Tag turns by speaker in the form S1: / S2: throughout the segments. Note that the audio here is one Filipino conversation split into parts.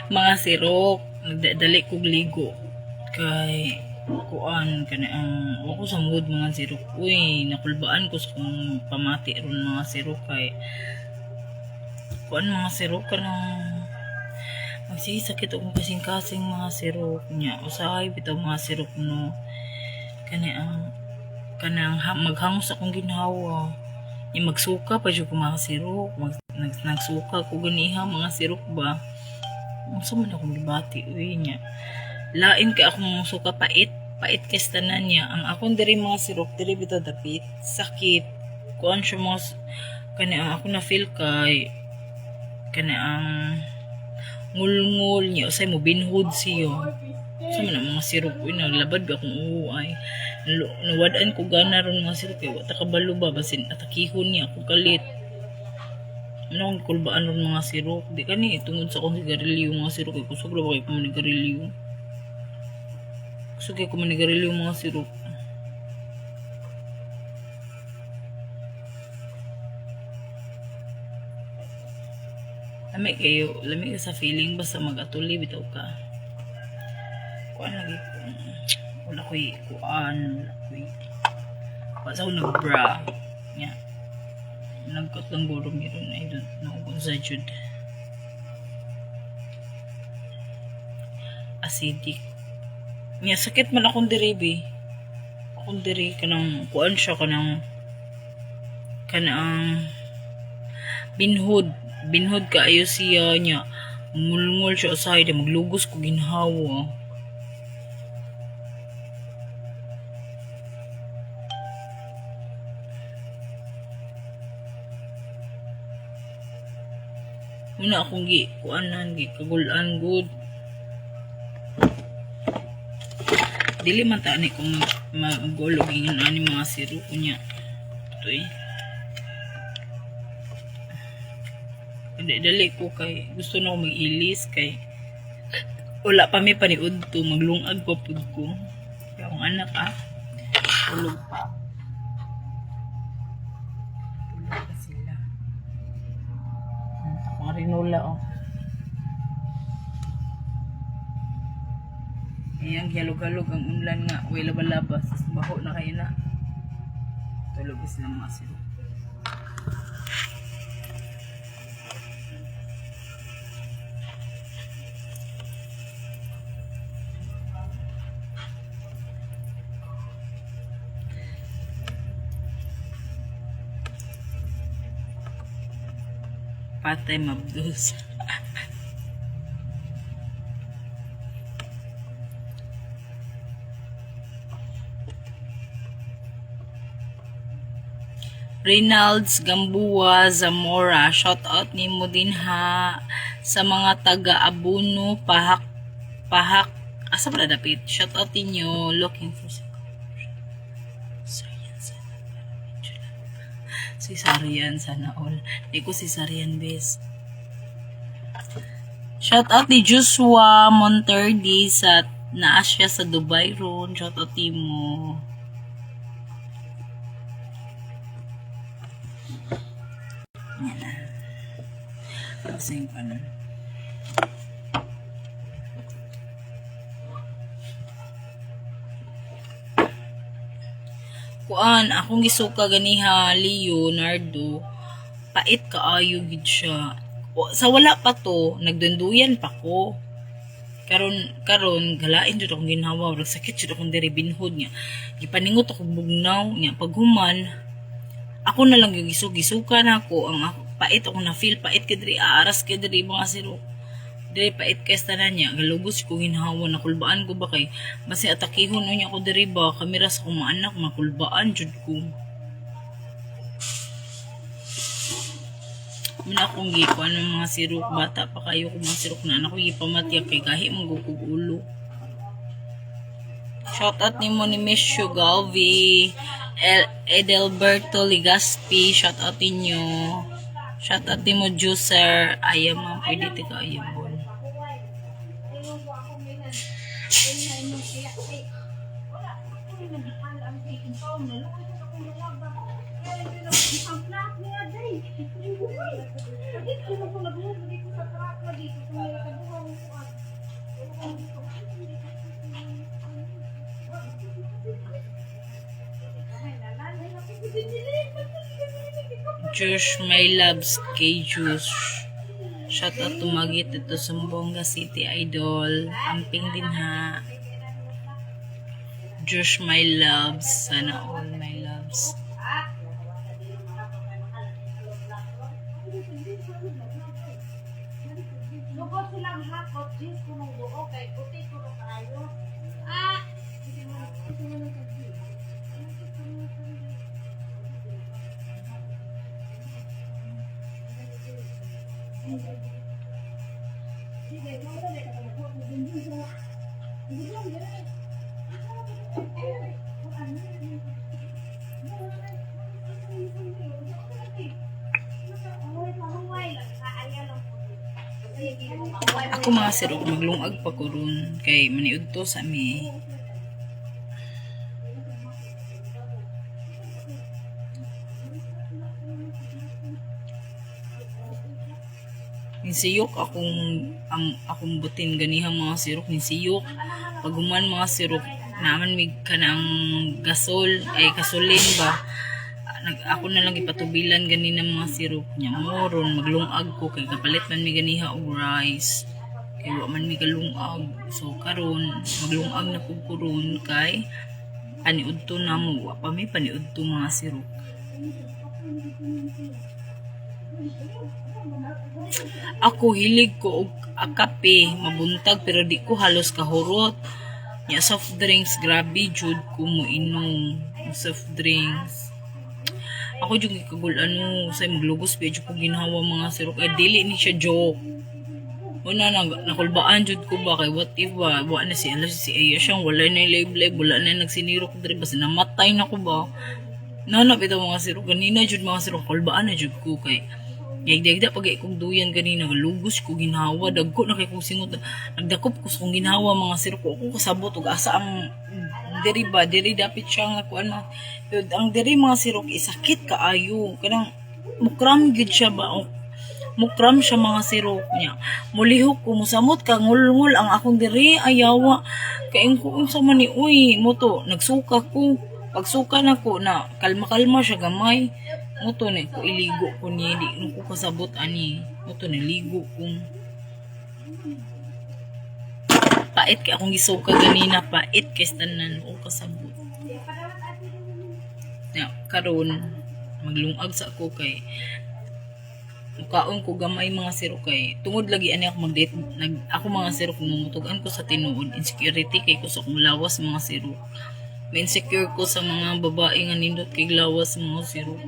S1: mga sirok nagdadali kog ligo kay kuan kana ang ako sa mood mga sirok uy nakulbaan ko sa kung pamati ron mga sirok kay kuan mga sirok kanang magsisakit akong kasing-kasing mga sirok niya usahay bitaw mga sirok no kanang maghangos akong ginhawa niya magsuka pa jud ko mga sirok nagsuka ko ganiha mga sirok ba unsa man akong gibati uy niya lain kay akong suka pait kay tanan niya ang akong diri mga sirok diri bitaw dapit sakit kuan siya mga ang ako na feel kay ang ngul-ngul niya usay mo binhod siyo sa man ang mga sirok uy naglabad ba akong uay nawadaan ko gana ron mga sirok kay wata kabalo ba basin atakihon niya ako kalit ano ang kulbaan ron mga sirok di kani tungod sa akong sigarilyo mga sirok kay kusog ra ba kay kumanigarilyo kusog kay kumanigarilyo mga sirok lami ka sa feeling basta mag-atuli bitaw ka kuan lagi wala ko'y basta ako nag-bra nya nagkot lang buro meron I don't know kung sa jud acidic nya sakit man akong diri kanang kuan siya kanang binhod kaayo siya niya ngulngul siya usahay na maglugos ko ginhawa muna akong kagulan good dili man ta ani kung magulog ingin ani mga sirok niya ito dali ko kay gusto na ako mag-ilis kay wala pa may paniud to maglungag pa pud ko kaya akong anak tulog pa sila ako rinula iyang galog-galog ang unlan nga way labalabas baho na kayo na tulog sila mga sila patay mabdus Reynolds Gambua Zamora shout out nimo din ha sa mga taga Abuno Pahak asa ba dapit shout out ninyo looking for si Sarian sana all di ko si Sarian bes shout out ni Joshua Monterdi sa naasya sa Dubai ron shout out nimo yan na kasing kuan akong gisuka ganiha Leonardo pait kaayo gid siya sa wala pa to nagdunduyan pa ko karon galain jud akong ginhawa ug sakit jud akong diri binhod niya gipaningot ako bugnaw niya paghuman ako na lang yung gisuka na ako ang pait ako na feel pait kay diri aaras kay diri mga sirok diri pait kay tanan niya galubos ko ginhawa nakulbaan ko ba kay basi atakihon niya ako diri ba kamera sa akong anak makulbaan jud ko muna akong gikuan ng mga sirok bata pa kayo kung mga sirok na anak ko gipamatya kay gahi magukog ulo shout out nimo ni Miss Galvi Edelberto Ligaspi shout out ninyo shout out nimo juicer ayam ang pwede tika ayam bon Josh, my loves, kay Josh. Shout out to Magit ito Sumbonga City Idol. Amping din ha. Josh, my loves. Sana all my loves.
S2: Lugod silang hakot, jeans ko nung buo, kay puti ko nung kayo. Ah!
S1: Ako mga sir, maglungag pa ko ron kay maniud to sa mi. Ninsiyok akong butin ganihang mga sirok ninsiyok. Pag human mga sirok naman mig kanang gasol ay kasulin ba. Ako na lang ipatubilan ganina mga sirok niya moron maglungag ko kay kapalit man mi ganiha og rice kay wa man mi kalungag so karon maglungag na pud ko ron kay paniudto na mo wa pa mi paniudto mga sirok. Ako hilig ko og kape mabuntag pero di ko halos kahurot nya soft drinks grabe jud ko mo inom soft drinks. Ako jud gikagul say maglugos pa jud ko ginhawa mga sirok ay dili ni siya joke. Una nakulbaan jud ko ba kay what if ba wa na si Aya siyang wala na live wala na nagsinirok diri basta namatay na ko ba. Nanap ito mga sirok ganina jud mga sirok kulbaan na jud ko kay yagda pag ikong duyan ganina lugos ko ginhawa dagko na kay kong singot nagdakop ko sa kong ginhawa mga sirok ko ako kasabot og asa ang diri ba diri dapit siya nga kuan ang diri mga sirok isakit kaayo kanang mukram gid siya ba mukram siya mga sirok niya mulihok ko musamot ka ngulngul ang akong diri ayawa kay ko unsa man ni uy moto nagsuka ko pagsuka na ko na kalma siya gamay moto ni ko iligo ko ni di ko kasabot ani moto ni ligo kong pait kay akong gisuka ganina pait kay tanan ko kasabot ya karon maglungag sa ako kay mukaon ko gamay mga sirok kay tungod lagi ani ako mag-date ako mga sirok mumutugan ko sa tinuod insecurity kay ko sa kong lawas mga sirok may insecure ko sa mga babae nga nindot kay lawas mga sirok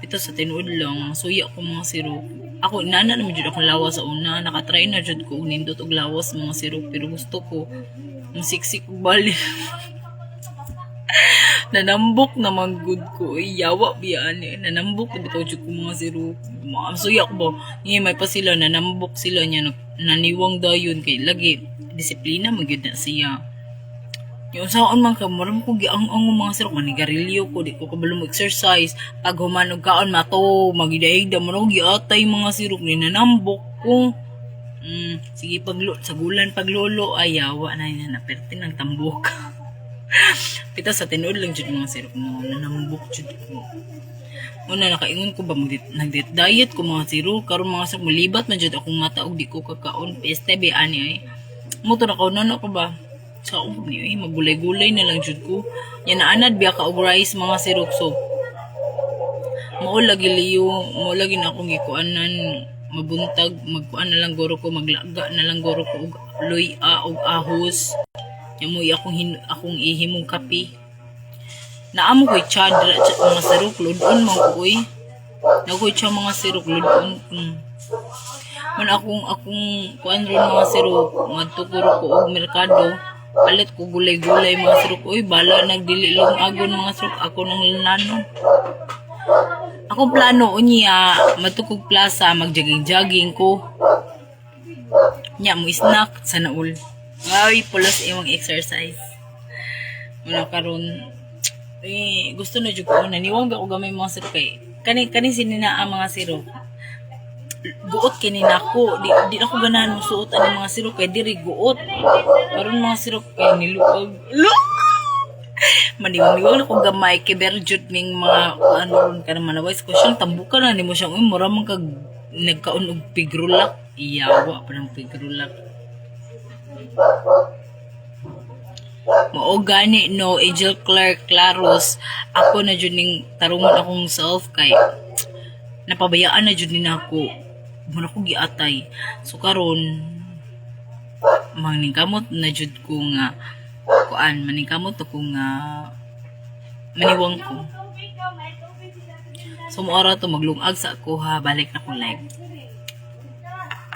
S1: ito sa tinuod lang suya ko mga sirok ako inana naman jud akong lawas sa una nakatry na jud ko nindot og lawas mga sirok pero gusto ko ang siksik og bali nanambok naman good ko yawa biyaan nanambok na bitaw jud ko mga sirok suya ko ba ngay may pa sila nanambok sila niya naniwang dayon kay lagi disiplina magyud na siya yung saan man ka maram ko giang-ang mga sirok manigarilyo ko di ko kabalo mo exercise pag humanog kaon mato magidaigda mo giatay mga sirok ni nanambok ko sige sagulan paglolo ayawa na naperti ng tambok pita sa tinuod lang jud mga sirok mo nanambok jud ko una nakaingon ko ba nag-diet ko mga sirok karon mga sirok mulibat man jud akong mata og di ko kakaon peste be ani ay mo to nakaunan ako ba sa akong ni magulay-gulay na lang jud ko yan naanad biya ka og rice mga sirok so mao lagi liyo mo lagi na akong gikuanan mabuntag magkuan na lang goro ko maglaga na lang goro ko og loy-a og ahos yamoy akong ihimong kape naamo koy chadra mga sirok ludon man ko oy nakoy cha mga sirok ludon man akong kuan ron mga sirok madtukuro ko og merkado palit ko gulay-gulay mga sirok oy bala nagdili long agon mga sirok ako nang lanano ako plano unya matukog plaza magjaging-jaging ko nya mo snack sa naul ay pulos imong exercise muna karon gusto na jud ko naniwang ba ko gamay mga sirok kay kani sinina ang mga sirok guot kini nako di ako ganahan suot ani mga sirok kay diri guot karon mga sirok kay niluog Maniwang-iwang na kong gamay kay berjud ning mga ano ron ka naman na wise question tambukan na nimo siyang mura man kag nagkaon og pigrulak iyawa pa ng pigrulak. Mao gani no Angel Clark Claros ako na jud ning tarungon akong self kay napabayaan na jud ni nako muna ko giatay so karon maningkamot na jud ko nga kuan maningkamot ko nga maniwang ko
S2: Tubig ka, may tubig sila sa tindahan.
S1: so mo ara to maglungag sa ako ha balik na ko live.